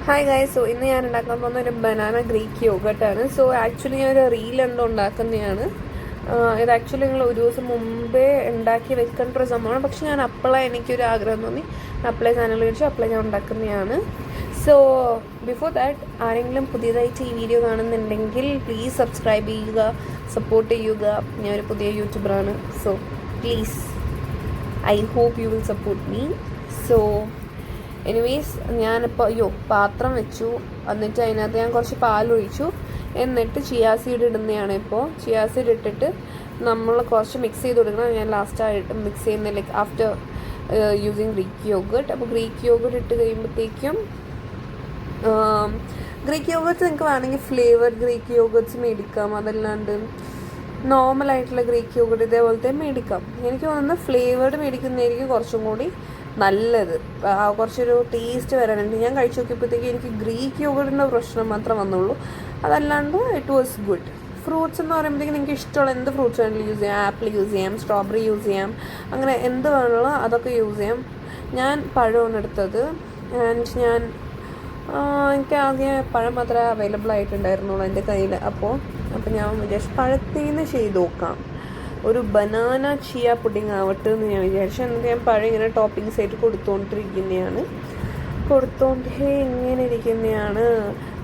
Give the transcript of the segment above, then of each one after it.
Hi guys. So ഇന്ന് ഞാൻ ഉണ്ടാക്കാൻ പോകുന്ന ഒരു ബനാന ഗ്രീക്ക് യോഗട്ടാണ്. സോ ആക്ച്വലി ഞാനൊരു റീൽ എന്തോ ഉണ്ടാക്കുന്നതാണ്. ഇത് ആക്ച്വലി നിങ്ങൾ ഒരു ദിവസം മുമ്പേ ഉണ്ടാക്കി വെക്കേണ്ട ഒരു സംഭവമാണ്. പക്ഷെ ഞാൻ അപ്ലൈ എനിക്കൊരു ആഗ്രഹം തോന്നി അപ്ലൈ ചാനൽ വിളിച്ചു അപ്ലൈ ഞാൻ ഉണ്ടാക്കുന്നതാണ്. സോ ബിഫോർ ദാറ്റ് ആരെങ്കിലും പുതിയതായിട്ട് ഈ വീഡിയോ കാണുന്നുണ്ടെങ്കിൽ പ്ലീസ് സബ്സ്ക്രൈബ് ചെയ്യുക, സപ്പോർട്ട് ചെയ്യുക. ഞാനൊരു പുതിയ യൂട്യൂബറാണ്. So please I hope you will support me. So anyways ഞാനിപ്പോൾ പാത്രം വെച്ചു, എന്നിട്ട് അതിനകത്ത് ഞാൻ കുറച്ച് പാലൊഴിച്ചു, എന്നിട്ട് ചിയാ സീഡ് ഇടുന്നതാണ്. ഇപ്പോൾ ചിയാ സീഡ് ഇട്ടിട്ട് നമ്മൾ കുറച്ച് മിക്സ് ചെയ്ത് കൊടുക്കണം. ഞാൻ ലാസ്റ്റായിട്ട് മിക്സ് ചെയ്യുന്ന like after using Greek yoghurt. അപ്പോൾ ഗ്രീക്ക് യോഗട്ട് ഇട്ട് കഴിയുമ്പോഴത്തേക്കും ഗ്രീക്ക് യോഗട്ട്സ് നിങ്ങൾക്ക് വേണമെങ്കിൽ ഫ്ലേവർഡ് ഗ്രീക്ക് യോഗട്ട്സ് മേടിക്കാം. അതല്ലാണ്ട് നോർമലായിട്ടുള്ള ഗ്രീക്ക് യോഗട്ട് ഇതേപോലത്തെ മേടിക്കാം. എനിക്ക് തോന്നുന്നത് ഫ്ലേവേർഡ് മേടിക്കുന്നതായിരിക്കും കുറച്ചും കൂടി നല്ലത്. കുറച്ചൊരു ടേസ്റ്റ് വരാനുണ്ട്. ഞാൻ കഴിച്ച് നോക്കിയപ്പോഴത്തേക്ക് എനിക്ക് ഗ്രീക്ക് യോഗട്ടിൻ്റെ പ്രശ്നം മാത്രം വന്നുള്ളൂ. അതല്ലാണ്ട് ഇറ്റ് വാസ് ഗുഡ്. ഫ്രൂട്ട്സ് എന്ന് പറയുമ്പോഴത്തേക്കും നിങ്ങൾക്ക് ഇഷ്ടമുള്ള എന്ത് ഫ്രൂട്ട്സ് വേണമെങ്കിലും യൂസ് ചെയ്യാം. ആപ്പിൾ യൂസ് ചെയ്യാം, സ്ട്രോബെറി യൂസ് ചെയ്യാം, അങ്ങനെ എന്ത് വേണമല്ലോ അതൊക്കെ യൂസ് ചെയ്യാം. ഞാൻ പഴമാണ് എടുത്തത്. ആൻഡ് എനിക്ക് ആദ്യം പഴം മാത്രമേ അവൈലബിൾ ആയിട്ടുണ്ടായിരുന്നുള്ളൂ എൻ്റെ കയ്യിൽ. അപ്പോൾ ഞാൻ വിചാരിച്ചു പഴത്തിൽ നിന്ന് ചെയ്ത് നോക്കാം, ഒരു ബനാന ചിയ പുഡിങ് ആവട്ടെ എന്ന് ഞാൻ വിചാരിച്ചു. എന്നിട്ട് ഞാൻ പഴം ഇങ്ങനെ ടോപ്പിങ്സ് ആയിട്ട് കൊടുത്തോണ്ടേ ഇങ്ങനെ ഇരിക്കുന്നതാണ്.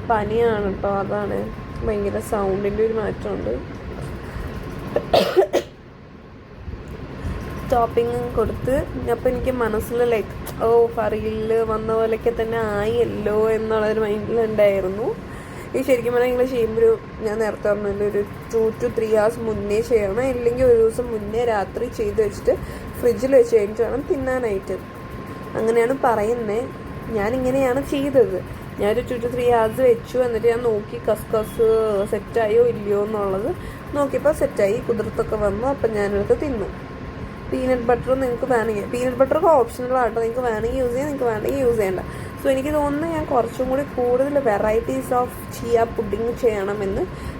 പനിയാണ് കേട്ടോ, അതാണ് ഭയങ്കര സൗണ്ടിൻ്റെ ഒരു മാറ്റമുണ്ട്. ടോപ്പിങ് കൊടുത്ത് അപ്പോൾ എനിക്ക് മനസ്സിൽ ലൈക്ക് ഫറിയിൽ വന്ന പോലെയൊക്കെ തന്നെ ആയല്ലോ എന്നുള്ളൊരു മൈൻഡിലുണ്ടായിരുന്നു. ഈ ശരിക്കും പറഞ്ഞാൽ നിങ്ങൾ ചെയ്യുമ്പോൾ ഞാൻ നേരത്തെ പറഞ്ഞതിൽ ഒരു 2 to 3 hours മുന്നേ ചെയ്യണം. ഇല്ലെങ്കിൽ ഒരു ദിവസം മുന്നേ രാത്രി ചെയ്ത് വെച്ചിട്ട് ഫ്രിഡ്ജിൽ വെച്ച് കഴിഞ്ഞിട്ട് വേണം തിന്നാനായിട്ട്. അങ്ങനെയാണ് പറയുന്നത്. ഞാനിങ്ങനെയാണ് ചെയ്തത്. ഞാനൊരു 2 to 3 hours വെച്ചു. എന്നിട്ട് ഞാൻ നോക്കി കസ്കസ് സെറ്റായോ ഇല്ലയോ എന്നുള്ളത് നോക്കിയപ്പോൾ സെറ്റായി, കുതിർത്തൊക്കെ വന്നു. അപ്പം ഞാനെടുത്ത് തിന്നു. പീനട്ട് ബട്ടർ നിങ്ങൾക്ക് വേണമെങ്കിൽ, പീനട്ട് ബട്ടറൊക്കെ ഓപ്ഷണലാട്ടോ, നിങ്ങൾക്ക് വേണമെങ്കിൽ യൂസ് ചെയ്യാം, നിങ്ങൾക്ക് വേണമെങ്കിൽ യൂസ് ചെയ്യേണ്ട. സോ എനിക്ക് തോന്നുന്നു ഞാൻ കുറച്ചും കൂടി കൂടുതൽ വെറൈറ്റീസ് ഓഫ് ചിയ പുഡിങ് ചെയ്യണമെന്ന്.